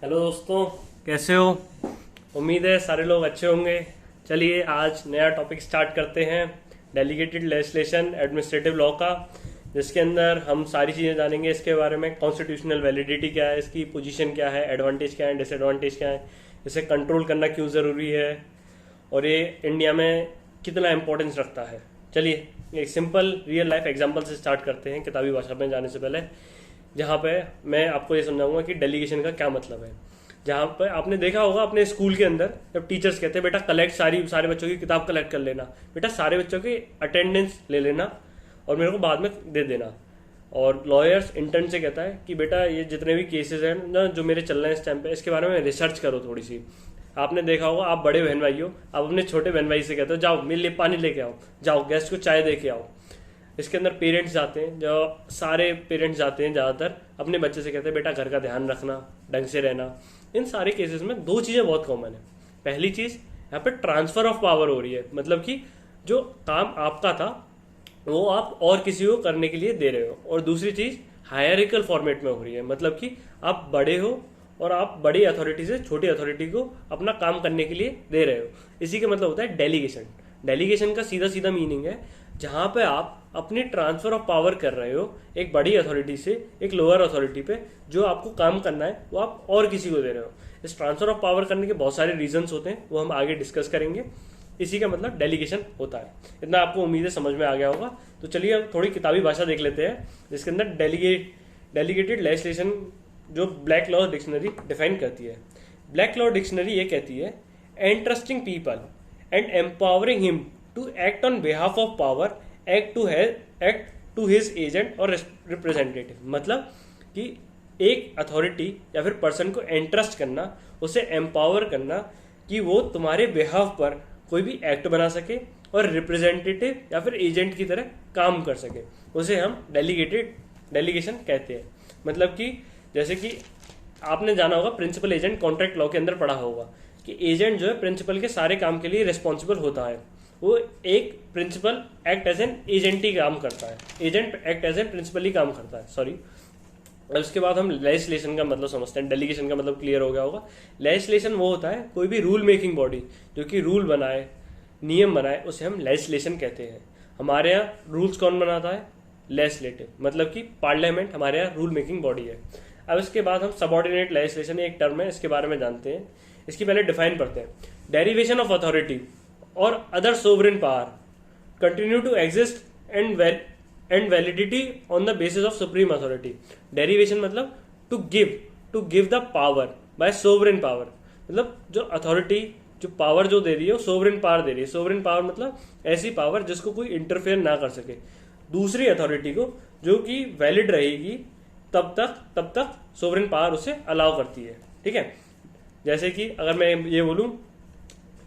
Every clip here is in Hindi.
हेलो दोस्तों, कैसे हो? उम्मीद है सारे लोग अच्छे होंगे। चलिए आज नया टॉपिक स्टार्ट करते हैं, डेलीगेटेड लेजिस्लेशन एडमिनिस्ट्रेटिव लॉ का, जिसके अंदर हम सारी चीज़ें जानेंगे इसके बारे में। कॉन्स्टिट्यूशनल वैलिडिटी क्या है, इसकी पोजीशन क्या है, एडवांटेज क्या है, डिसएडवांटेज क्या है, इसे कंट्रोल करना क्यों ज़रूरी है और ये इंडिया में कितना इम्पोर्टेंस रखता है। चलिए एक सिंपल रियल लाइफ एग्जांपल से स्टार्ट करते हैं किताबी भाषा में जाने से पहले, जहाँ पे मैं आपको ये समझाऊंगा कि डेलीगेशन का क्या मतलब है। जहाँ पे आपने देखा होगा अपने स्कूल के अंदर, जब टीचर्स कहते हैं बेटा कलेक्ट सारे बच्चों की किताब कलेक्ट कर लेना, बेटा सारे बच्चों की अटेंडेंस ले लेना और मेरे को बाद में दे देना। और लॉयर्स इंटर्न से कहता है कि बेटा ये जितने भी केसेस हैं ना जो मेरे चल रहे हैं इस टाइम पे, इसके बारे में रिसर्च करो थोड़ी सी। आपने देखा होगा, आप बड़े बहन भाई हो, आप अपने छोटे बहन भाई से कहते हो जाओ मेरे लिए पानी लेके आओ, जाओ गेस्ट को चाय दे के आओ। इसके अंदर पेरेंट्स जाते हैं, जो सारे पेरेंट्स जाते हैं ज़्यादातर अपने बच्चे से कहते हैं बेटा घर का ध्यान रखना, ढंग से रहना। इन सारे केसेस में दो चीज़ें बहुत कॉमन है। पहली चीज़, यहाँ पे ट्रांसफर ऑफ पावर हो रही है, मतलब कि जो काम आपका था वो आप और किसी को करने के लिए दे रहे हो। और दूसरी चीज़ हायरिकल फॉर्मेट में हो रही है, मतलब कि आप बड़े हो और आप बड़ी अथॉरिटी से छोटी अथॉरिटी को अपना काम करने के लिए दे रहे हो। इसी का मतलब होता है डेलीगेशन। डेलीगेशन का सीधा सीधा मीनिंग है जहाँ पे आप अपनी ट्रांसफर ऑफ पावर कर रहे हो एक बड़ी अथॉरिटी से एक लोअर अथॉरिटी पे, जो आपको काम करना है वो आप और किसी को दे रहे हो। इस ट्रांसफर ऑफ पावर करने के बहुत सारे रीजंस होते हैं, वो हम आगे डिस्कस करेंगे। इसी का मतलब डेलीगेशन होता है। इतना आपको उम्मीद है समझ में आ गया होगा। तो चलिए अब थोड़ी किताबी भाषा देख लेते हैं, जिसके अंदर डेलीगेटेड लेजिस्लेशन जो ब्लैक लॉ डिक्शनरी डिफाइन करती है। ब्लैक लॉ डिक्शनरी ये कहती है, entrusting people and empowering him to act on behalf of power act to his agent और रिप्रेजेंटेटिव। मतलब कि एक अथॉरिटी या फिर पर्सन को एंट्रस्ट करना, उसे एम्पावर करना कि वो तुम्हारे बिहाफ पर कोई भी एक्ट बना सके और रिप्रेजेंटेटिव या फिर एजेंट की तरह काम कर सके, उसे हम डेलीगेशन कहते हैं। मतलब कि जैसे कि आपने जाना होगा प्रिंसिपल एजेंट कॉन्ट्रैक्ट लॉ के अंदर पढ़ा होगा कि एजेंट जो है प्रिंसिपल के सारे काम के लिए रिस्पॉन्सिबल होता है। वो एक principal act as an agent ही काम करता है, agent act as an principal ही काम करता है, सॉरी। और उसके बाद हम लेजिस्लेशन का मतलब समझते हैं। डेलीगेशन का मतलब क्लियर हो गया होगा। लेजिस्लेशन वो होता है कोई भी रूल मेकिंग बॉडी जो कि रूल बनाए, नियम बनाए, उसे हम लेजिस्लेशन कहते हैं। हमारे यहाँ रूल्स कौन बनाता है? लेजिस्लेटिव, मतलब कि पार्लियामेंट हमारे यहाँ रूल मेकिंग बॉडी है। अब इसके बाद हम सबऑर्डिनेट लेजिस्लेशन, एक टर्म है, इसके बारे में जानते हैं। इसकी पहले डिफाइन करते हैं। डेरिवेशन ऑफ अथॉरिटी और other sovereign power continue to exist and validity on the basis of supreme authority. Derivation मतलब to give the power by sovereign power, मतलब जो अथॉरिटी जो पावर जो दे रही है वो सोवरेन पावर दे रही है। सोवरेन पावर मतलब ऐसी पावर जिसको कोई इंटरफेयर ना कर सके दूसरी अथॉरिटी को, जो कि वैलिड रहेगी तब तक सोवरेन पावर उसे अलाउ करती है। ठीक है, जैसे कि अगर मैं ये बोलूं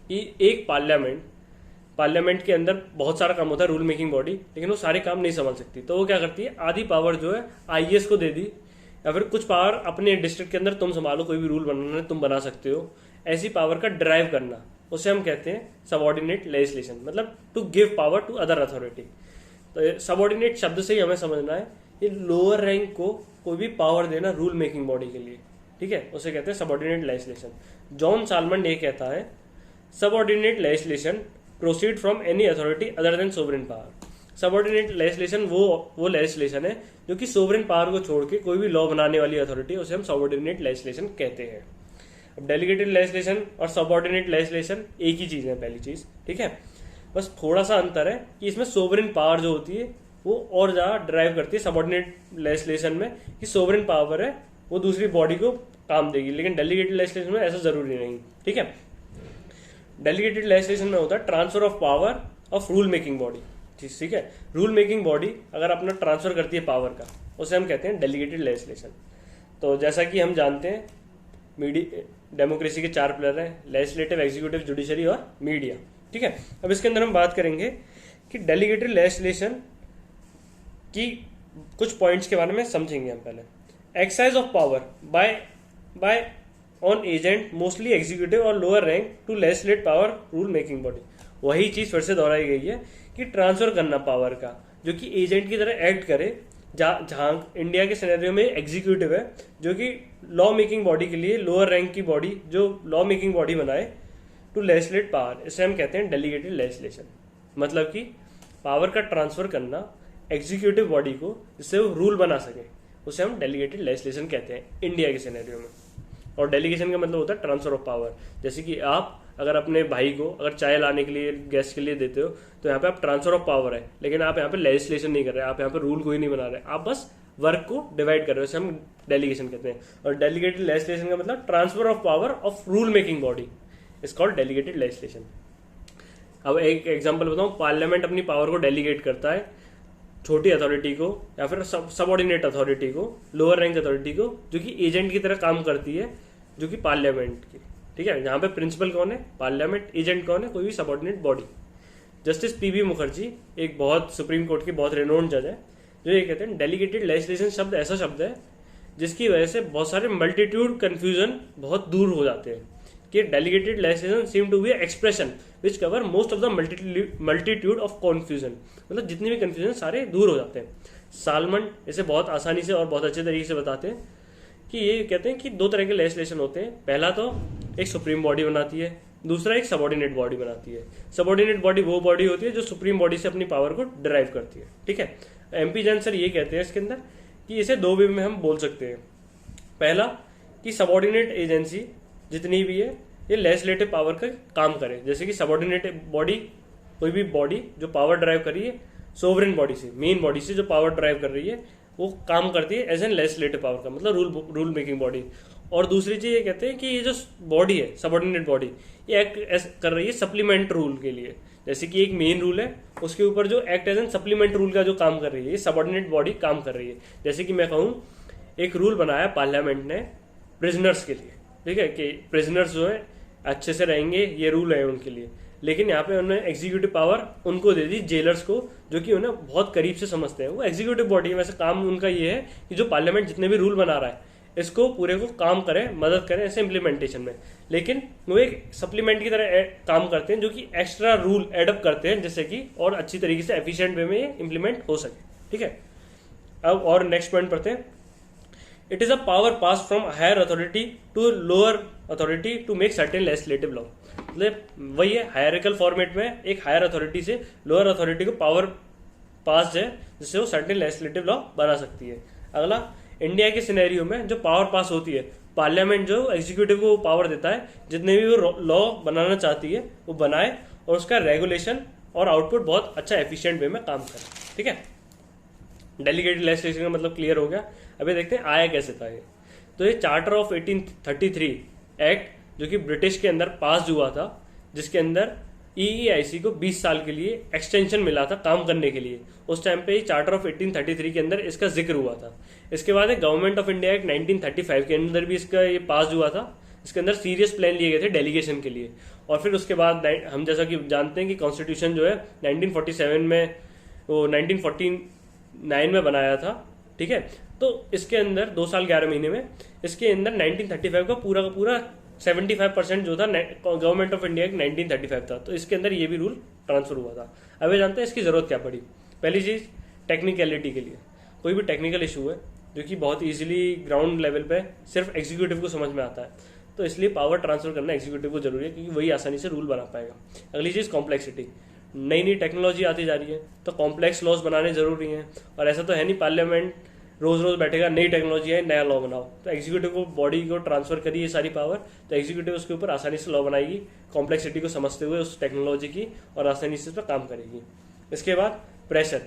कि एक पार्लियामेंट के अंदर बहुत सारा काम होता है, रूल मेकिंग बॉडी, लेकिन वो सारे काम नहीं संभाल सकती, तो वो क्या करती है, आधी पावर जो है आईएएस को दे दी, या फिर कुछ पावर अपने डिस्ट्रिक्ट के अंदर तुम संभालो, कोई भी रूल बनाना है तुम बना सकते हो। ऐसी पावर का ड्राइव करना उसे हम कहते हैं सबऑर्डिनेट लेजिस्लेशन, मतलब to give power to other authority. तो सबऑर्डिनेट शब्द से ही हमें समझना है ये लोअर रैंक को कोई भी पावर देना रूल मेकिंग बॉडी के लिए। ठीक है, उसे कहते हैं सबऑर्डिनेट लेजिस्लेशन। जॉन सालमन ये कहता है, subordinate legislation proceed from any authority other than sovereign power. Subordinate legislation वो लेजिस्लेशन है जो कि सोवरेन पावर को छोड़ के कोई भी लॉ बनाने वाली अथॉरिटी, उसे हम सबऑर्डिनेट लेजिस्लेशन कहते हैं। अब डेलीगेटेड लेजिस्लेशन और सबऑर्डिनेट लेजिस्लेशन एक ही चीज है, पहली चीज। ठीक है, बस थोड़ा सा अंतर है कि इसमें सोवरेन पावर जो होती है वो और ज्यादा ड्राइव करती है सबऑर्डिनेट लेजिस्लेशन में, कि सोवरेन पावर है वो दूसरी बॉडी को काम देगी, लेकिन डेलीगेटेड लेजिस्लेशन में ऐसा जरूरी नहीं। ठीक है, डेलीगेटेड लेजिस्लेशन में होता है transfer of power of rule making body. ठीक है, रूल मेकिंग बॉडी अगर अपना ट्रांसफर करती है पावर का, उसे हम कहते हैं डेलीगेटेड लेजिस्लेशन। तो जैसा कि हम जानते हैं डेमोक्रेसी के 4 पिलर हैं, लेजिस्लेटिव, एग्जीक्यूटिव, जुडिशरी और मीडिया। ठीक है, अब इसके अंदर हम बात करेंगे कि डेलीगेटेड लेजिस्लेशन की कुछ पॉइंट्स के बारे में समझेंगे हम पहले। Exercise of power by on agent mostly executive और lower rank to legislate power rule making body. वही चीज फिर से दोहराई गई है कि ट्रांसफर करना पावर का, जो कि एजेंट की तरह एक्ट करे जहाँ इंडिया के सिनेरियो में एग्जीक्यूटिव है जो कि लॉ मेकिंग बॉडी के लिए लोअर रैंक की बॉडी जो लॉ मेकिंग बॉडी बनाए टू लेजिस्लेट पावर, इसे हम कहते हैं डेलीगेटेड लेजिस्लेशन। मतलब कि पावर का ट्रांसफर करना एग्जीक्यूटिव बॉडी को जिससे वो रूल बना सके, उसे हम डेलीगेटेड लेजिस्लेशन कहते हैं इंडिया के सिनेरियो में। और डेलीगेशन का मतलब होता है ट्रांसफर ऑफ पावर। जैसे कि आप अगर अपने भाई को अगर चाय लाने के लिए गेस्ट के लिए देते हो तो यहाँ पे आप ट्रांसफर ऑफ पावर है, लेकिन आप यहाँ पे लेजिस्लेशन नहीं कर रहे, आप यहाँ पे रूल कोई नहीं बना रहे, आप बस वर्क को डिवाइड कर रहे हो, इसे हम डेलीगेशन कहते हैं। और डेलीगेटेड लेजिस्लेशन का मतलब transfer of power of rule making body is called delegated legislation. अब एक एग्जांपल बताऊं, पार्लियामेंट अपनी पावर को डेलीगेट करता है छोटी अथॉरिटी को या फिर सबऑर्डिनेट अथॉरिटी को, लोअर रैंक अथॉरिटी को, जो कि एजेंट की तरह काम करती है, जो कि पार्लियामेंट की। ठीक है, यहाँ पे प्रिंसिपल कौन है? पार्लियामेंट। एजेंट कौन है? कोई भी subordinate body. Justice PB Mukherjee एक बहुत सुप्रीम कोर्ट के बहुत रेनोन्ड जज है, जो ये कहते हैं डेलीगेटेड लेजिस्लेशन शब्द ऐसा शब्द है जिसकी वजह से बहुत सारे मल्टीट्यूड कंफ्यूजन बहुत दूर हो जाते हैं। कि delegated legislation seem to be expression which cover most of the multitude of confusion, मतलब जितनी भी कंफ्यूजन सारे दूर हो जाते हैं। सालमन इसे बहुत आसानी से और बहुत अच्छे तरीके से बताते हैं कि ये कहते हैं कि दो तरह के लेजिस्लेशन होते हैं। पहला तो एक सुप्रीम बॉडी बनाती है, दूसरा एक सबऑर्डिनेट बॉडी बनाती है। सबऑर्डिनेट बॉडी वो बॉडी होती है जो सुप्रीम बॉडी से अपनी पावर को डिराइव करती है। ठीक है, एमपी जैन सर ये कहते हैं इसके अंदर कि इसे दो वे में हम बोल सकते हैं। पहला कि सबऑर्डिनेट एजेंसी जितनी भी है ये लेजिस्लेटिव पावर का काम करे, जैसे कि सबऑर्डिनेट बॉडी कोई भी बॉडी जो पावर ड्राइव कर रही है सोवरेन बॉडी से, मेन बॉडी से जो पावर ड्राइव कर रही है वो काम करती है एज एन लेजिस्लेटिव पावर का, मतलब रूल मेकिंग बॉडी। और दूसरी चीज ये कहते हैं कि ये जो बॉडी है सबऑर्डिनेट बॉडी ये एक्ट कर रही है सप्लीमेंट रूल के लिए। जैसे कि एक मेन रूल है उसके ऊपर जो act as an supplement rule का जो काम कर रही है, ये सबऑर्डिनेट बॉडी काम कर रही है। जैसे कि मैं कहूँ एक रूल बनाया पार्लियामेंट ने प्रिजनर्स के लिए, ठीक है, कि प्रिजनर्स जो है अच्छे से रहेंगे, ये रूल है उनके लिए। लेकिन यहाँ पे उन्होंने एग्जीक्यूटिव पावर उनको दे दी, जेलर्स को, जो कि उन्हें बहुत करीब से समझते हैं। वो एग्जीक्यूटिव बॉडी है, वैसे काम उनका ये है कि जो पार्लियामेंट जितने भी रूल बना रहा है इसको पूरे को काम करें, मदद करें ऐसे इम्प्लीमेंटेशन में। लेकिन वो एक सप्लीमेंट की तरह काम करते हैं जो कि एक्स्ट्रा रूल एडअप करते हैं, जिससे कि और अच्छी तरीके से एफिशिएंट वे में ये इम्प्लीमेंट हो सके। ठीक है, अब और नेक्स्ट पॉइंट पढ़ते हैं। It is a power pass from higher authority to lower authority to make certain legislative law. मतलब वही है, हायरिकल फॉर्मेट में एक हायर अथॉरिटी से लोअर अथॉरिटी को पावर पास है जिससे वो सर्टेन लेजिस्लेटिव लॉ बना सकती है। अगला, इंडिया के सिनेरियो में जो पावर पास होती है, पार्लियामेंट जो एग्जीक्यूटिव को पावर देता है जितने भी वो लॉ बनाना चाहती है वो बनाए और उसका रेगुलेशन और आउटपुट बहुत अच्छा एफिशिएंट वे में काम करे। ठीक है, डेलीगेटेड लेजिस्लेशन का मतलब क्लियर हो गया। अभी देखते हैं आया कैसे था ये। तो ये चार्टर ऑफ 1833 एक्ट जो कि ब्रिटिश के अंदर पास हुआ था, जिसके अंदर EEIC को 20 साल के लिए एक्सटेंशन मिला था काम करने के लिए। उस टाइम पे चार्टर ऑफ 1833 के अंदर इसका जिक्र हुआ था। इसके बाद गवर्नमेंट ऑफ इंडिया एक्ट 1935 के अंदर भी इसका ये पास हुआ था। इसके अंदर सीरियस प्लान लिए गए थे डेलीगेशन के लिए। और फिर उसके बाद हम जैसा कि जानते हैं कि कॉन्स्टिट्यूशन जो है 1947 में वो 1949 में बनाया था। ठीक है, तो इसके अंदर 2 साल 11 महीने में इसके अंदर 1935 का पूरा 75% जो था गवर्नमेंट ऑफ इंडिया 1935 था। तो इसके अंदर ये भी रूल ट्रांसफर हुआ था। अब ये जानते हैं इसकी जरूरत क्या पड़ी। पहली चीज, टेक्निकलिटी के लिए। कोई भी टेक्निकल इशू है जो कि बहुत इजीली ग्राउंड लेवल पे सिर्फ एग्जीक्यूटिव को समझ में आता है, तो इसलिए पावर ट्रांसफर करना एग्जीक्यूटिव को जरूरी है, क्योंकि वही आसानी से रूल बना पाएगा। अगली चीज, कॉम्प्लेक्सिटी। नई नई टेक्नोलॉजी आती जा रही है तो कॉम्प्लेक्स लॉज बनाने जरूरी हैं। और ऐसा तो है नहीं पार्लियामेंट रोज रोज बैठेगा नई टेक्नोलॉजी है नया लॉ बनाओ। तो एग्जीक्यूटिव को बॉडी को ट्रांसफर करिए ये सारी पावर, तो एग्जीक्यूटिव उसके ऊपर आसानी से लॉ बनाएगी कॉम्प्लेक्सिटी को समझते हुए उस टेक्नोलॉजी की, और आसानी से उस पर काम करेगी। इसके बाद प्रेशर।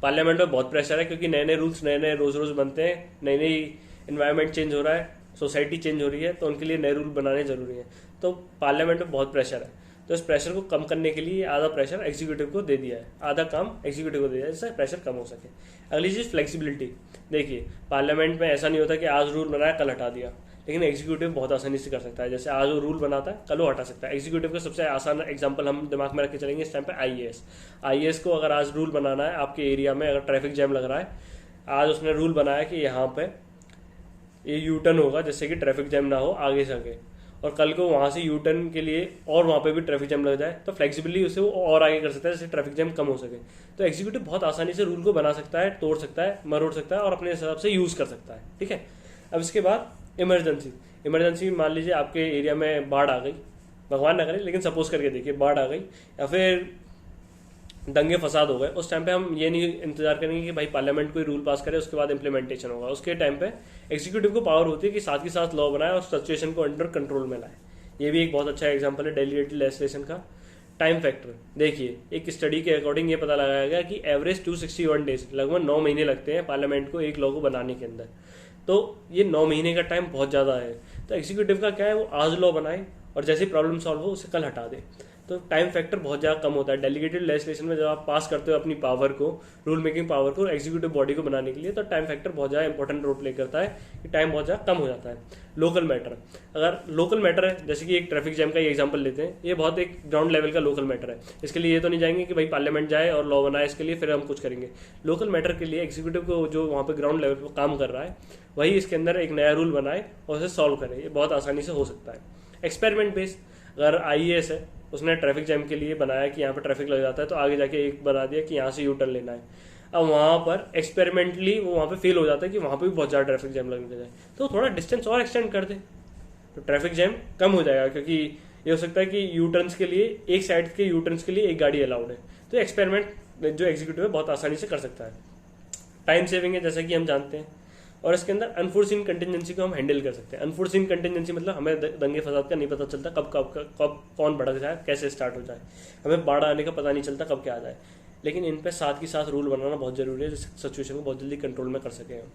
पार्लियामेंट में बहुत प्रेशर है, क्योंकि नए नए रूल्स नए नए रोज रोज बनते हैं, नई नई इन्वायरमेंट चेंज हो रहा है, सोसाइटी चेंज हो रही है, तो उनके लिए नए रूल बनाने जरूरी है। तो पार्लियामेंट में बहुत प्रेशर है, तो इस प्रेशर को कम करने के लिए आधा प्रेशर एग्जीक्यूटिव को दे दिया है, आधा काम एग्जीक्यूटिव को दे दिया है, जिससे प्रेशर कम हो सके। अगली चीज, फ्लेक्सिबिलिटी। देखिए पार्लियामेंट में ऐसा नहीं होता कि आज रूल बनाया कल हटा दिया, लेकिन एग्जीक्यूटिव बहुत आसानी से कर सकता है। जैसे आज वो रूल बनाता है कल वो हटा सकता है। एग्जीक्यूटिव का सबसे आसान एग्जांपल हम दिमाग में रख के चलेंगे इस टाइम पे आईएएस को अगर आज रूल बनाना है आपके एरिया में, अगर ट्रैफिक जैम लग रहा है, आज उसने रूल बनाया कि यहाँ पे ये यूटर्न होगा जिससे कि ट्रैफिक जैम ना हो आगे से आगे, और कल को वहाँ से यू टर्न के लिए और वहाँ पे भी ट्रैफिक जैम लग जाए तो फ्लेक्सिबली उसे वो और आगे कर सकता है, जिससे ट्रैफिक जैम कम हो सके। तो एग्जीक्यूटिव बहुत आसानी से रूल को बना सकता है, तोड़ सकता है, मरोड़ सकता है और अपने हिसाब से यूज़ कर सकता है। ठीक है, अब इसके बाद इमरजेंसी मान लीजिए आपके एरिया में बाढ़ आ गई, भगवान ना करे लेकिन सपोज करके देखिए बाढ़ आ गई या फिर दंगे फसाद हो गए। उस टाइम पे हम ये नहीं इंतजार करेंगे कि भाई पार्लियामेंट कोई रूल पास करे उसके बाद इंप्लीमेंटेशन होगा। उसके टाइम पे एग्जीक्यूटिव को पावर होती है कि साथ के साथ लॉ बनाए और सिचुएशन को अंडर कंट्रोल में लाए। ये भी एक बहुत अच्छा एग्जाम्पल है डेलीगेटेड लेजिस्लेशन का। टाइम फैक्टर देखिए, एक स्टडी के अकॉर्डिंग ये पता लगाया गया कि एवरेज 261 डेज, लगभग 9 महीने लगते हैं पार्लियामेंट को एक लॉ को बनाने के अंदर। तो ये 9 महीने का टाइम बहुत ज़्यादा है। तो एग्जीक्यूटिव का क्या है, वो आज लॉ बनाए और जैसे प्रॉब्लम सॉल्व हो उसे कल हटा दे। तो टाइम फैक्टर बहुत ज़्यादा कम होता है डेलीगेटेड लेजिस्लेशन में। जब आप पास करते हो अपनी पावर को, रूल मेकिंग पावर को एग्जीक्यूटिव बॉडी को बनाने के लिए, तो टाइम फैक्टर बहुत ज़्यादा इंपॉर्टेंट रोल प्ले करता है कि टाइम बहुत ज़्यादा कम हो जाता है। लोकल मैटर, अगर लोकल मैटर है जैसे कि एक ट्रैफिक जैम का ही एग्जांपल लेते हैं, ये बहुत एक ग्राउंड लेवल का लोकल मैटर है। इसके लिए ये तो नहीं जाएंगे कि भाई पार्लियामेंट जाए और लॉ बनाए इसके लिए फिर हम कुछ करेंगे। लोकल मैटर के लिए एग्जीक्यूटिव को जो वहाँ पे ग्राउंड लेवल पर काम कर रहा है वही इसके अंदर एक नया रूल बनाए और उसे सॉल्व करे। ये बहुत आसानी से हो सकता है। एक्सपेरिमेंट बेस्ड, अगर IAS है उसने ट्रैफिक जैम के लिए बनाया कि यहाँ पर ट्रैफिक लग जाता है तो आगे जाके एक बना दिया कि यहाँ से यू टर्न लेना है। अब वहाँ पर एक्सपेरिमेंटली वो वहाँ पे फेल हो जाता है कि वहाँ पे भी बहुत ज़्यादा ट्रैफिक जैम लगने जाए, तो थोड़ा डिस्टेंस और एक्सटेंड कर दे तो ट्रैफिक जैम कम हो जाएगा। क्योंकि ये हो सकता है कि यू टर्न्स के लिए एक साइड के यू टर्न्स के लिए एक गाड़ी अलाउड है। तो एक्सपेरिमेंट जो एग्जीक्यूटिव है बहुत आसानी से कर सकता है। टाइम सेविंग है जैसा कि हम जानते हैं, और इसके अंदर अनफोर्सिन कंटिजेंसी को हम हैंडल कर सकते हैं। अनफोर्सिन कंटिजेंसी मतलब हमें दंगे फसाद का नहीं पता चलता कब कौन भड़क जाए, कैसे स्टार्ट हो जाए, हमें बाढ़ आने का पता नहीं चलता कब क्या आ जाए। लेकिन इन पे साथ के साथ रूल बनाना बहुत जरूरी है जिससे सिचुएशन को बहुत जल्दी कंट्रोल में कर सकें हम।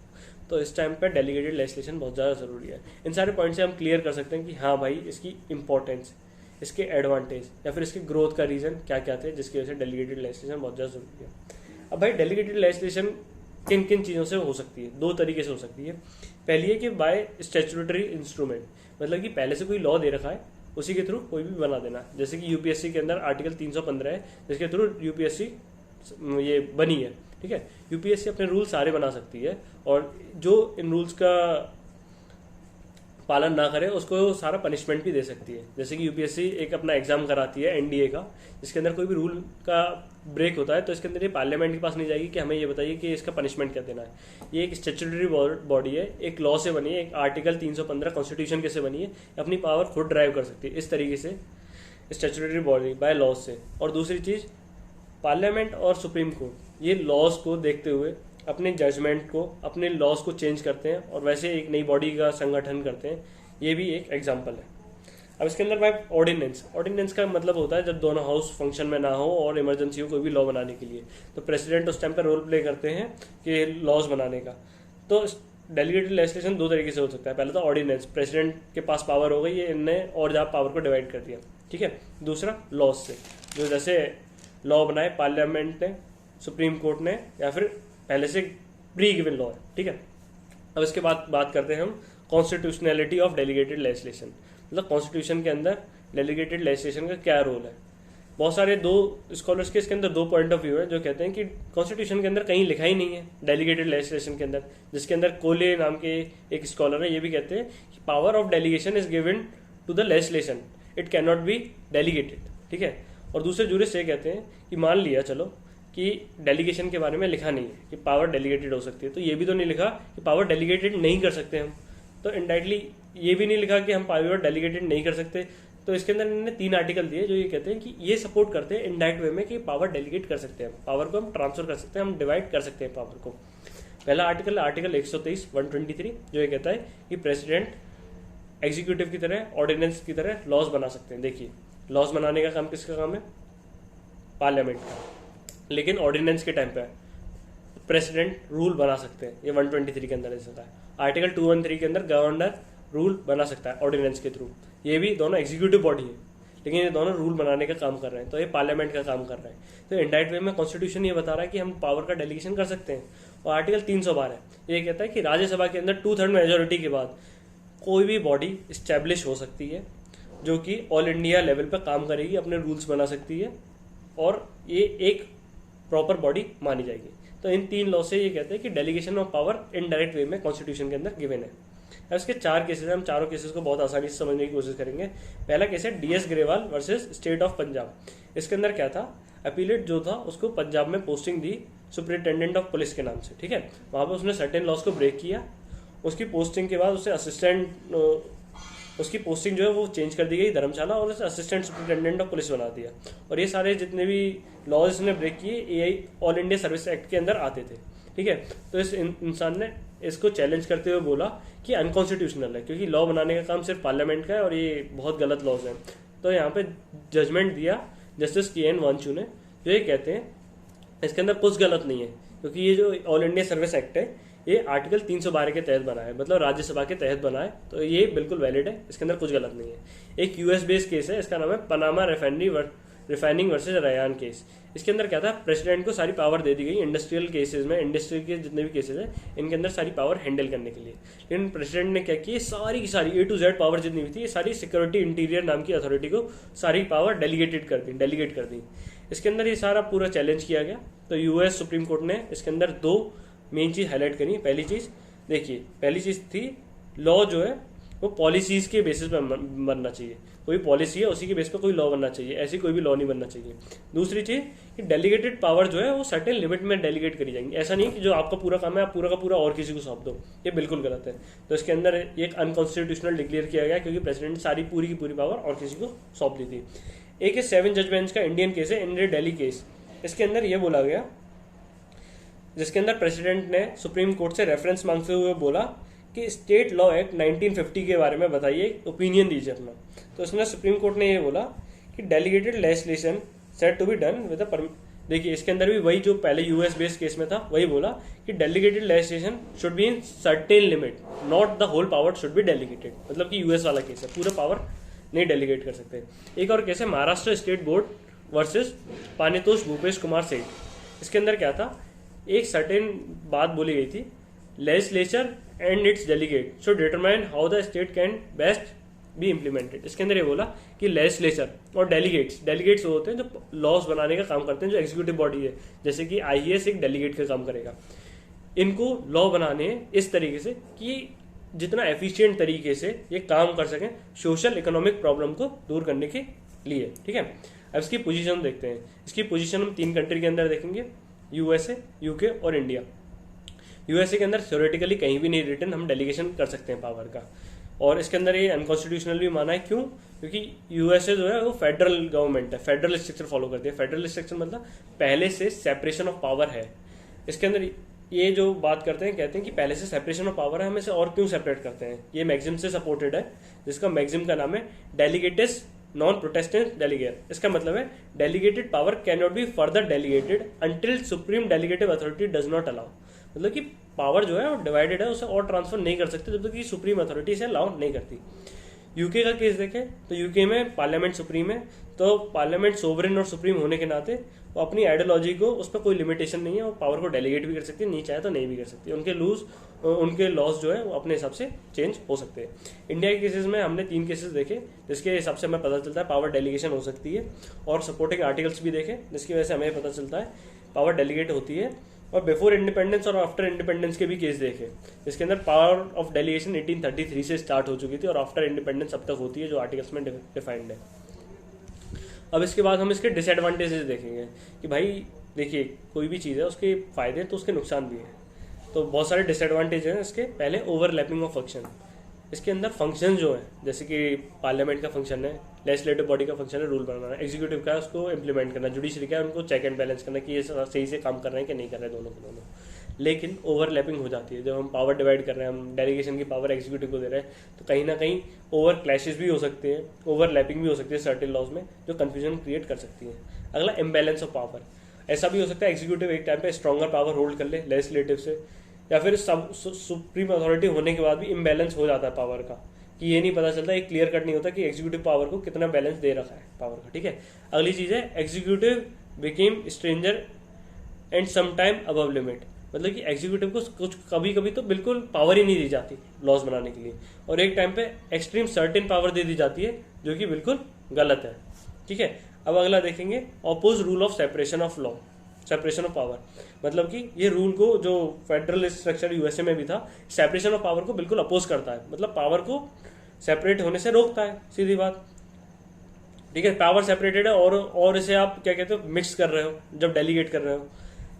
तो इस टाइम पे डेलीगेटेड लेजिस्लेशन बहुत ज़्यादा ज़रूरी है। इन सारे पॉइंट से हम क्लियर कर सकते हैं कि हाँ भाई इसकी इंपॉर्टेंस, इसके एडवांटेज या फिर इसके ग्रोथ का रीज़न क्या क्या थे जिसकी वजह से डेलीगेटेड लेजिस्लेशन बहुत ज़्यादा ज़रूरी है। अब भाई डेलीगेटेड लेजिस्लेशन किन किन चीज़ों से हो सकती है, दो तरीके से हो सकती है। पहली है कि बाय स्टैट्यूटरी इंस्ट्रूमेंट, मतलब कि पहले से कोई लॉ दे रखा है उसी के थ्रू कोई भी बना देना। जैसे कि यूपीएससी के अंदर आर्टिकल 315 है जिसके थ्रू यूपीएससी ये बनी है। ठीक है, यूपीएससी अपने रूल सारे बना सकती है और जो इन रूल्स का पालन ना करे उसको सारा पनिशमेंट भी दे सकती है। जैसे कि यूपीएससी एक अपना एग्जाम कराती है एनडीए का, जिसके अंदर कोई भी रूल का ब्रेक होता है तो इसके अंदर ये पार्लियामेंट के पास नहीं जाएगी कि हमें ये बताइए कि इसका पनिशमेंट क्या देना है। ये एक स्टैट्यूटरी बॉडी है, एक लॉ से बनी है, एक आर्टिकल 315 कॉन्स्टिट्यूशन के से बनी है, अपनी पावर खुद ड्राइव कर सकती है इस तरीके से स्टैट्यूटरी बॉडी बाय लॉज से। और दूसरी चीज़, पार्लियामेंट और सुप्रीम कोर्ट ये लॉज को देखते हुए अपने जजमेंट को, अपने लॉज को चेंज करते हैं और वैसे एक नई बॉडी का संगठन करते हैं। ये भी एक एग्जाम्पल है। अब इसके अंदर भाई ऑर्डिनेंस का मतलब होता है जब दोनों हाउस फंक्शन में ना हो और इमरजेंसी हो कोई भी लॉ बनाने के लिए, तो प्रेसिडेंट उस टाइम पर रोल प्ले करते हैं कि लॉज बनाने का। तो डेलीगेटेड लेजिस्लेशन दो तरीके से हो सकता है। पहले तो ऑर्डिनेंस, प्रेसिडेंट के पास पावर हो गई, ये इनने और ज़्यादा पावर को डिवाइड कर दिया। ठीक है, दूसरा लॉज से, जो जैसे लॉ बनाए पार्लियामेंट ने, सुप्रीम कोर्ट ने, या फिर पहले से प्री गिवन लॉ है। ठीक है, अब इसके बाद बात करते हैं हम कॉन्स्टिट्यूशनैलिटी ऑफ डेलीगेटेड लेजिस्लेशन, मतलब कॉन्स्टिट्यूशन के अंदर डेलीगेटेड लेजिस्लेशन का क्या रोल है। बहुत सारे दो स्कॉलर्स के इसके अंदर दो पॉइंट ऑफ व्यू है जो कहते हैं कि कॉन्स्टिट्यूशन के अंदर कहीं लिखा ही नहीं है डेलीगेटेड लेजिस्लेशन के अंदर, जिसके अंदर कोले नाम के एक स्कॉलर है, ये भी कहते हैं कि power of delegation is given to the legislation, it can not be delegated. ठीक है, और दूसरे जूरिस्ट ये कहते हैं कि मान लिया चलो कि डेलीगेशन के बारे में लिखा नहीं है कि पावर डेलीगेटेड हो सकती है, तो ये भी तो नहीं लिखा कि पावर डेलीगेटेड नहीं कर सकते हम, तो इनडायरेक्टली ये भी नहीं लिखा कि हम पावर डेलीगेटेड नहीं कर सकते। तो इसके अंदर इन्होंने 3 आर्टिकल दिए जो ये कहते हैं कि ये सपोर्ट करते हैं इनडायरेक्ट वे में कि पावर डेलीगेट कर सकते हैं, पावर को हम ट्रांसफर कर सकते हैं, हम डिवाइड कर सकते हैं पावर को। पहला आर्टिकल 123 123 जो ये कहता है कि प्रेसिडेंट एग्जीक्यूटिव की तरह, ऑर्डिनेंस की तरह लॉज बना सकते हैं। देखिए, लॉज बनाने का काम किसका काम है? पार्लियामेंट का। लेकिन ऑर्डिनेंस के टाइम पे प्रेसिडेंट रूल बना सकते हैं, ये 123 के अंदर ऐसा है। आर्टिकल 213 के अंदर गवर्नर रूल बना सकता है ऑर्डिनेंस के थ्रू। ये भी दोनों एग्जीक्यूटिव बॉडी है, लेकिन ये दोनों रूल बनाने का काम कर रहे हैं, तो ये पार्लियामेंट का काम कर रहे हैं। तो इनडायरेक्ट वे में कॉन्स्टिट्यूशन ये बता रहा है कि हम पावर का डेलीगेशन कर सकते हैं। और आर्टिकल 312 ये कहता है कि राज्यसभा के अंदर 2/3 मेजोरिटी के बाद कोई भी बॉडी इस्टेब्लिश हो सकती है जो कि ऑल इंडिया लेवल पर काम करेगी, अपने रूल्स बना सकती है और ये एक प्रॉपर बॉडी मानी जाएगी। तो इन 3 लॉ से ये कहते हैं कि delegation of power indirect way में कॉन्स्टिट्यूशन के अंदर गिवन है। अब इसके 4 केसेस हैं, हम चारों केसेस को बहुत आसानी से समझने की कोशिश करेंगे। पहला केस है DS Grewal versus state of Punjab. इसके अंदर क्या था, अपीलेट जो था उसको पंजाब में posting the superintendent of police के नाम से, ठीक है। वहाँ पर उसने सर्टेन लॉज को ब्रेक किया, उसकी पोस्टिंग के बाद उसे उसकी पोस्टिंग जो है वो चेंज कर दी गई धर्मशाला, और उसे असिस्टेंट सुपरिटेंडेंट ऑफ पुलिस बना दिया। और ये सारे जितने भी लॉज इसने ब्रेक किए AI all India service act के अंदर आते थे, ठीक है। तो इस इंसान ने इसको चैलेंज करते हुए बोला कि अनकॉन्स्टिट्यूशनल है, क्योंकि लॉ बनाने का काम सिर्फ पार्लियामेंट का है और ये बहुत गलत लॉज हैं। तो यहाँ पे जजमेंट दिया जस्टिस KN वांचू ने, जो ये कहते हैं इसके अंदर कुछ गलत नहीं है, क्योंकि ये जो ऑल इंडिया सर्विस एक्ट है ये आर्टिकल 312 के तहत बना है, मतलब राज्यसभा के तहत बना है, तो ये बिल्कुल वैलिड है, इसके अंदर कुछ गलत नहीं है। एक US बेस्ड केस है, इसका नाम है Panama refining versus Ryan case. इसके अंदर क्या था, प्रेसिडेंट को सारी पावर दे दी गई इंडस्ट्रियल केसेस में, इंडस्ट्री के जितने भी केसेस हैं इनके अंदर सारी पावर हैंडल करने के लिए। लेकिन प्रेसिडेंट ने क्या किया, सारी की सारी A to Z पावर जितनी भी थी ये सारी सिक्योरिटी इंटीरियर नाम की अथॉरिटी को सारी पावर डेलीगेट कर दी। इसके अंदर ये सारा पूरा चैलेंज किया गया। तो US सुप्रीम कोर्ट ने इसके अंदर 2 मेन चीज हाईलाइट करी। पहली चीज देखिए, पहली चीज थी लॉ जो है वो पॉलिसीज के बेसिस पर बनना चाहिए, कोई पॉलिसी है उसी के बेस पर कोई लॉ बनना चाहिए, ऐसी कोई भी लॉ नहीं बनना चाहिए। दूसरी चीज कि डेलीगेटेड पावर जो है वो सर्टेन लिमिट में डेलीगेट करी जाएंगी, ऐसा नहीं कि जो आपका पूरा काम है आप पूरा का पूरा और किसी को सौंप दो, ये बिल्कुल गलत है। तो इसके अंदर एक अनकॉन्स्टिट्यूशनल डिक्लेयर किया गया, क्योंकि प्रेसिडेंट ने सारी पूरी की पूरी पावर और किसी को सौंप दी थी। एक 7 जज बेंच का इंडियन केस है, इंडिया दिल्ली केस। इसके अंदर यह बोला गया, जिसके अंदर प्रेसिडेंट ने सुप्रीम कोर्ट से रेफरेंस मांगते हुए बोला कि स्टेट लॉ एक्ट 1950 के बारे में बताइए, ओपिनियन दीजिए अपना। तो उसमें सुप्रीम कोर्ट ने ये बोला कि delegated legislation said to be done with a देखिए इसके अंदर भी वही जो पहले US बेस्ड केस में था वही बोला कि delegated legislation should be in certain limit, not the whole power should be delegated. मतलब कि US वाला केस है, पूरा पावर नहीं डेलीगेट कर सकते। एक और केस है Maharashtra state board versus Panitosh Bhupesh Kumar Seth. इसके अंदर क्या था, एक सर्टेन बात बोली गई थी, legislature and it's delegate should determine how the state can best be implemented. इसके अंदर ये बोला कि लेजिस्लेचर और डेलीगेट्स वो होते हैं जो लॉज बनाने का काम करते हैं, जो एग्जीक्यूटिव बॉडी है, जैसे कि IAS एक डेलीगेट का काम करेगा। इनको लॉ बनाने इस तरीके से कि जितना एफिशिएंट तरीके से ये काम कर सकें सोशल इकोनॉमिक प्रॉब्लम को दूर करने के लिए, ठीक है। अब इसकी पोजीशन देखते हैं। इसकी पोजीशन हम 3 कंट्री के अंदर देखेंगे, USA, UK और इंडिया। USA के अंदर थ्योरेटिकली कहीं भी नहीं रिटन हम डेलीगेशन कर सकते हैं पावर का, और इसके अंदर ये अनकॉन्स्टिट्यूशनल भी माना है। क्यों? क्योंकि USA जो है वो फेडरल गवर्नमेंट है, फेडरल स्ट्रक्चर फॉलो करती है। फेडरल स्ट्रक्चर मतलब पहले से सेपरेशन ऑफ पावर है। इसके अंदर ये जो बात करते हैं, कहते हैं कि पहले से सेपरेशन ऑफ पावर है, हम इसे और क्यों सेपरेट करते हैं। ये मैक्सिम से सपोर्टेड है, जिसका मैक्सिम का नाम है डेलीगेटेस नॉन प्रोटेस्टेंट डेलीगेट। इसका मतलब है delegated power can not be further delegated until supreme delegative authority does not allow. मतलब कि पावर जो है वो डिवाइडेड है, उसे और ट्रांसफर नहीं कर सकते जब तक कि सुप्रीम अथॉरिटी इसे अलाउ नहीं करती। UK का केस देखें तो UK में पार्लियामेंट सुप्रीम है, तो पार्लियामेंट सोवरेन और सुप्रीम होने के नाते वो अपनी आइडियोलॉजी को, उस पर कोई लिमिटेशन नहीं है, वो पावर को डेलीगेट भी कर सकती है, नहीं चाहे तो नहीं भी कर सकती। उनके लॉज जो है वो अपने हिसाब से चेंज हो सकते हैं। इंडिया के केसेस में हमने 3 केसेस देखे, जिसके हिसाब से हमें पता चलता है पावर डेलीगेशन हो सकती है, और सपोर्टिंग आर्टिकल्स भी देखे जिसकी वजह से हमें पता चलता है पावर डेलीगेट होती है। और बिफोर इंडिपेंडेंस और आफ्टर इंडिपेंडेंस के भी केस देखे, जिसके अंदर पावर ऑफ डेलीगेशन 1833 से स्टार्ट हो चुकी थी और आफ्टर इंडिपेंडेंस अब तक होती है, जो आर्टिकल्स में डिफाइंड है। अब इसके बाद हम इसके डिसएडवांटेजेस देखेंगे कि भाई देखिए कोई भी चीज़ है उसके फायदे तो उसके नुकसान भी हैं। तो बहुत सारे डिसएडवांटेज हैं इसके। पहले ओवरलैपिंग ऑफ फंक्शन। इसके अंदर फंक्शन जो है, जैसे कि पार्लियामेंट का फंक्शन है, लेजिस्लेटिव बॉडी का फंक्शन है रूल बनाना, एग्जीक्यूटिव का है उसको इम्प्लीमेंट करना, जुडिशरी का है उनको चेक एंड बैलेंस करना कि ये सही से काम कर रहे हैं कि नहीं कर रहे हैं, दोनों को दोनों। लेकिन ओवरलैपिंग हो जाती है जब हम पावर डिवाइड कर रहे हैं, हम डेलीगेशन की पावर एग्जीक्यूटिव को दे रहे हैं, तो कहीं ना कहीं ओवर क्लैशेस भी हो सकते हैं, ओवरलैपिंग भी हो सकती है सर्टेन लॉज में, जो कन्फ्यूजन क्रिएट कर सकती है। अगला इम्बैलेंस ऑफ पावर। ऐसा भी हो सकता है एग्जीक्यूटिव एक टाइम पे स्ट्रॉन्गर पावर होल्ड कर ले लेजिस्लेटिव से, या फिर सुप्रीम अथॉरिटी होने के बाद भी इम्बैलेंस हो जाता है पावर का, कि ये नहीं पता चलता, एक क्लियर कट नहीं होता कि एग्जीक्यूटिव पावर को कितना बैलेंस दे रखा है पावर का, ठीक है। अगली चीज है executive became stranger and some time above limit. मतलब कि एग्जीक्यूटिव को कुछ कभी कभी तो बिल्कुल पावर ही नहीं दी जाती लॉज बनाने के लिए, और एक टाइम पे एक्सट्रीम सर्टेन पावर दे दी जाती है, जो कि बिल्कुल गलत है, ठीक है। अब अगला देखेंगे oppose rule of separation of law. Separation of power, मतलब कि ये रूल को, जो फेडरल स्ट्रक्चर यूएसए में भी था, सेपरेशन ऑफ पावर को बिल्कुल अपोज करता है, मतलब पावर को सेपरेट होने से रोकता है, सीधी बात। ठीक है, पावर सेपरेटेड है और इसे आप क्या कहते हो, मिक्स कर रहे हो जब डेलीगेट कर रहे हो।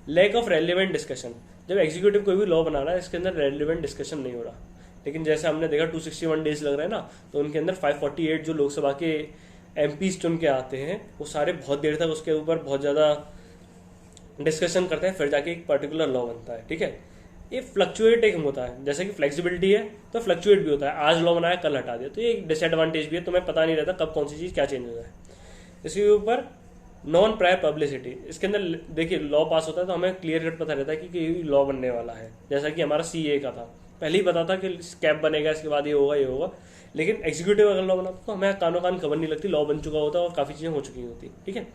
लैक ऑफ रेलिवेंट डिस्कशन, जब एग्जीक्यूटिव कोई भी लॉ बना रहा है इसके अंदर रेलिवेंट डिस्कशन नहीं हो रहा। लेकिन जैसे हमने देखा 261 डेज लग रहे हैं ना, तो उनके अंदर 548 जो लोकसभा के एमपीज चुन के आते हैं वो सारे बहुत देर तक उसके ऊपर बहुत ज़्यादा डिस्कशन करते हैं, फिर जाके एक पर्टिकुलर लॉ बनता है। ठीक है, ये फ्लक्चुएटिंग होता है, जैसे कि फ्लेक्सिबिलिटी है तो फ्लक्चुएट भी होता है, आज लॉ बनाया कल हटा दिया, तो ये एक डिसएडवांटेज भी है, तुम्हें पता नहीं रहता कब कौन सी चीज़ क्या चेंज हो जाए। इसके ऊपर नॉन प्रायर पब्लिसिटी, इसके अंदर देखिए लॉ पास होता है तो हमें क्लियर कट पता रहता है कि ये लॉ बनने वाला है, जैसा कि हमारा सीए का था, पहले ही पता था कि कैप बनेगा, इसके बाद ये होगा। लेकिन एग्जीक्यूटिव अगर लॉ बनाता तो हमें कानों कान खबर नहीं लगती, लॉ बन चुका होता और काफ़ी चीज़ें हो चुकी होती। ठीक है,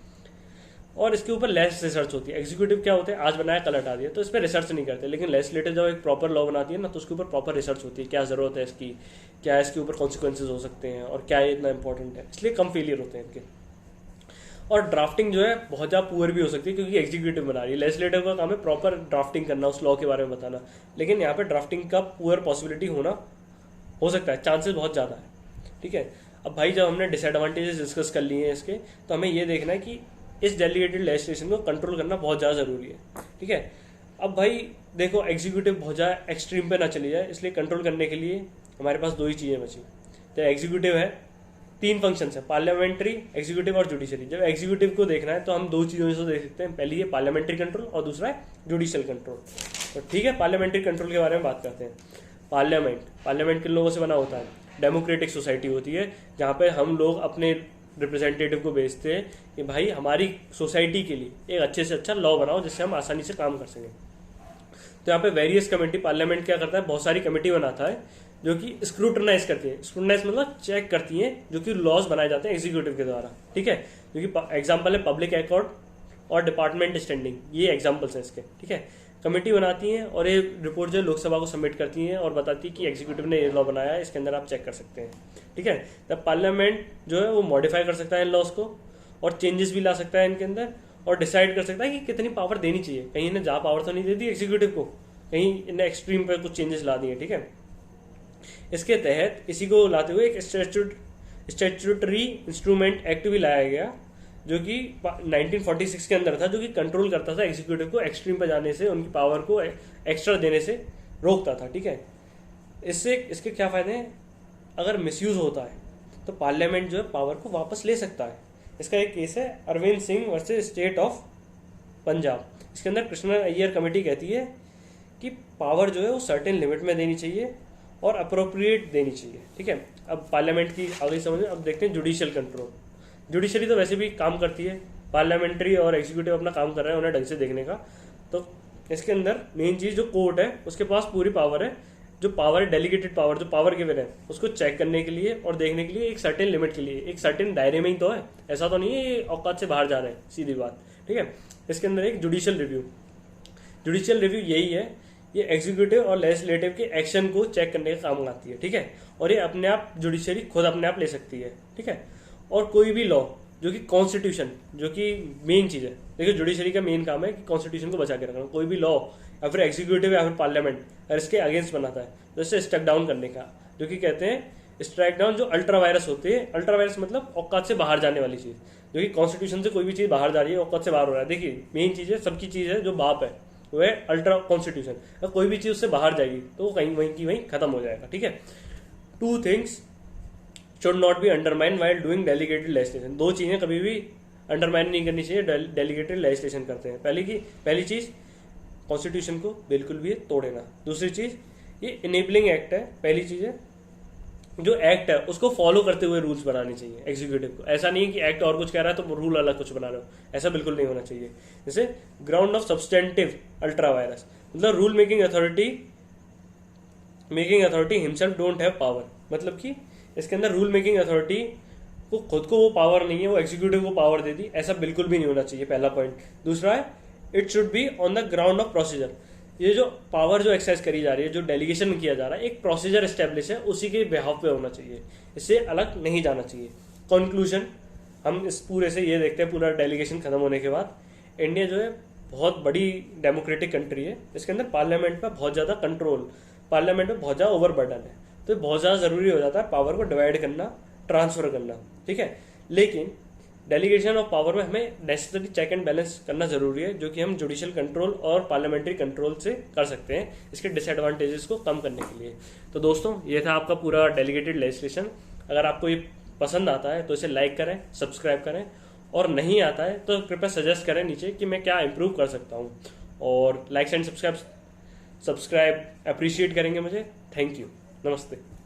और इसके ऊपर लेस रिसर्च होती है। एग्जीक्यूटिव क्या होते हैं, आज बनाया कल हटा दिया, तो इस पर रिसर्च नहीं करते। लेकिन लेजिस्लेटिव जब एक प्रॉपर लॉ बनाती है ना, तो उसके ऊपर प्रॉपर रिसर्च होती है, क्या ज़रूरत है इसकी, क्या इसके ऊपर कॉन्सिक्वेंसेज हो सकते हैं और क्या ये इतना इंपॉर्टेंट है, इसलिए कम फेलियर होते हैं इनके। और ड्राफ्टिंग जो है बहुत ज़्यादा पुअर भी हो सकती है, क्योंकि एग्जीक्यूटिव बना रही है। लेजिस्लेटिव का काम है प्रॉपर ड्राफ्टिंग करना, उस लॉ के बारे में बताना, लेकिन यहाँ पे ड्राफ्टिंग का पुअर पॉसिबिलिटी होना हो सकता है, चांसेस बहुत ज़्यादा है। ठीक है, अब भाई जब हमने डिसएडवांटेजेस डिस्कस कर लिए हैं इसके, तो हमें ये देखना है कि इस डेलीगेटेड लेजिस्लेशन को कंट्रोल करना बहुत ज़्यादा ज़रूरी है। ठीक है, अब भाई देखो एग्जीक्यूटिव बहुत ज़्यादा एक्सट्रीम पे ना चली जाए, इसलिए कंट्रोल करने के लिए हमारे पास दो ही चीज़ें बची। तो एग्जीक्यूटिव है, तीन फंक्शंस है, पार्लियामेंट्री, एग्जीक्यूटिव और जुडिशरी। जब एग्जीक्यूटिव को देखना है तो हम दो चीज़ों से देख सकते हैं, पहली है पार्लियामेंट्री कंट्रोल और दूसरा है जुडिशियल कंट्रोल। तो ठीक है, पार्लियामेंट्री कंट्रोल के बारे में बात करते हैं। पार्लियामेंट किन लोगों से बना होता है, डेमोक्रेटिक सोसाइटी होती है, जहाँ पे हम लोग अपने रिप्रेजेंटेटिव को भेजते हैं कि भाई हमारी सोसाइटी के लिए एक अच्छे से अच्छा लॉ बनाओ जिससे हम आसानी से काम कर सकें। तो यहाँ पे वेरियस कमेटी, पार्लियामेंट क्या करता है, बहुत सारी कमेटी बनाता है जो कि स्क्रूटनाइज करती है। स्क्रूटनाइज मतलब चेक करती हैं जो कि लॉज बनाए जाते हैं एग्जीक्यूटिव के द्वारा। ठीक है, जो कि एग्जाम्पल है पब्लिक अकॉर्ड और डिपार्टमेंट स्टैंडिंग, ये एग्जाम्पल्स हैं इसके। ठीक है, कमेटी बनाती हैं और ये रिपोर्ट जो है लोकसभा को सबमिट करती हैं और बताती है कि एग्जीक्यूटिव ने ये लॉ बनाया है, इसके अंदर आप चेक कर सकते हैं। ठीक है, तब पार्लियामेंट जो है वो मॉडिफाई कर सकता है इन लॉज को और चेंजेस भी ला सकता है इनके अंदर, और डिसाइड कर सकता है कि कितनी पावर देनी चाहिए। कहीं इन्हें ज़्यादा पावर तो नहीं दे दी एग्जीक्यूटिव को, कहीं इन्हें एक्सट्रीम पर कुछ चेंजेस ला दिए। ठीक है, इसके तहत इसी को लाते हुए एक स्टैट्यूटरी इंस्ट्रूमेंट एक्ट भी लाया गया जो कि 1946 के अंदर था, जो कि कंट्रोल करता था एग्जीक्यूटिव को एक्सट्रीम पर जाने से, उनकी पावर को एक्स्ट्रा देने से रोकता था। ठीक है, इससे इसके क्या फायदे हैं, अगर मिसयूज होता है तो पार्लियामेंट जो है पावर को वापस ले सकता है। इसका एक केस है Arvind Singh versus state of Punjab. इसके अंदर कृष्णा अय्यर कमेटी कहती है कि पावर जो है वो सर्टेन लिमिट में देनी चाहिए और अप्रोप्रिएट देनी चाहिए। ठीक है, अब पार्लियामेंट की आगे समझ, अब देखते हैं जुडिशियल कंट्रोल। जुडिशरी तो वैसे भी काम करती है, पार्लियामेंट्री और एग्जीक्यूटिव अपना काम कर रहे हैं उन्हें ढंग से देखने का। तो इसके अंदर मेन चीज़ जो कोर्ट है उसके पास पूरी पावर है, जो पावर है डेलीगेटेड पावर, जो पावर गिवन है उसको चेक करने के लिए और देखने के लिए एक सर्टेन लिमिट के लिए, एक सर्टेन दायरे में ही तो है, ऐसा तो नहीं है ये औकात से बाहर जा रहे हैं, सीधी बात। ठीक है, इसके अंदर एक जुडिशियल रिव्यू यही है, ये एग्जीक्यूटिव और लेजिस्लेटिव के एक्शन को चेक करने का काम आती है। ठीक है, और ये अपने आप जुडिशरी खुद अपने आप ले सकती है। ठीक है, और कोई भी लॉ जो कि कॉन्स्टिट्यूशन, जो कि मेन चीज़ है, देखिए जुडिशरी का मेन काम है कि कॉन्स्टिट्यूशन को बचा के रखना। कोई भी लॉ या फिर एग्जीक्यूटिव या फिर पार्लियामेंट अगर इसके अगेंस्ट बनाता है तो इससे स्ट्राइक डाउन करने का, जो कि कहते हैं स्ट्राइक डाउन, जो अल्ट्रा वायरस होते हैं। अल्ट्रा वायरस मतलब औकात से बाहर जाने वाली चीज़, जो कि कॉन्स्टिट्यूशन से कोई भी चीज़ बाहर जा रही है, औकात से बाहर हो रहा है। देखिए मेन चीज़ है, सबकी चीज़ है, जो बाप है वो है अल्ट्रा कॉन्स्टिट्यूशन। अगर कोई भी चीज़ उससे बाहर जाएगी तो वो कहीं वहीं की वहीं खत्म हो जाएगा। ठीक है, 2 things should not be undermine while doing delegated legislation. 2 चीज़ें कभी भी अंडरमाइन नहीं करनी चाहिए डेलीगेटेड लेजिस्लेशन करते हैं। पहली चीज़ कॉन्स्टिट्यूशन को बिल्कुल भी तोड़े ना। दूसरी चीज़ ये इनेबलिंग एक्ट है। पहली चीज़ है जो एक्ट है उसको फॉलो करते हुए रूल्स बनाने चाहिए एग्जीक्यूटिव को। ऐसा नहीं है कि एक्ट और कुछ कह रहा है तो रूल अलग कुछ बना रहे हो, ऐसा बिल्कुल नहीं होना चाहिए। जैसे ground of substantive ultra vires, मतलब rule making authority himself don't have power, मतलब कि इसके अंदर रूल मेकिंग अथॉरिटी को खुद को वो पावर नहीं है, वो एग्जीक्यूटिव को पावर दे दी, ऐसा बिल्कुल भी नहीं होना चाहिए, पहला पॉइंट। दूसरा है it should be on the ground of procedure. ये जो पावर जो एक्सरसाइज करी जा रही है, जो डेलीगेशन किया जा रहा है, एक प्रोसीजर एस्टेब्लिश है, उसी के बिहाफ पे होना चाहिए, इससे अलग नहीं जाना चाहिए। कंक्लूजन हम इस पूरे से ये देखते हैं, पूरा डेलीगेशन खत्म होने के बाद इंडिया जो है बहुत बड़ी डेमोक्रेटिक कंट्री है, इसके अंदर पार्लियामेंट में बहुत ज़्यादा कंट्रोल, पार्लियामेंट में बहुत ज़्यादा ओवरबर्डन है, तो बहुत ज़्यादा ज़रूरी हो जाता है पावर को डिवाइड करना, ट्रांसफर करना, ठीक है। लेकिन डेलीगेशन ऑफ पावर में हमें नेसेसरी चेक एंड बैलेंस करना जरूरी है, जो कि हम जुडिशियल कंट्रोल और पार्लियामेंट्री कंट्रोल से कर सकते हैं इसके डिसएडवांटेजेस को कम करने के लिए। तो दोस्तों, ये था आपका पूरा डेलीगेटेड लेजिस्लेशन। अगर आपको ये पसंद आता है तो इसे लाइक करें, सब्सक्राइब करें, और नहीं आता है तो कृपया सजेस्ट करें नीचे कि मैं क्या इंप्रूव कर सकता हूँ। और लाइक एंड सब्सक्राइब अप्रिशिएट करेंगे मुझे। Thank you. नमस्ते।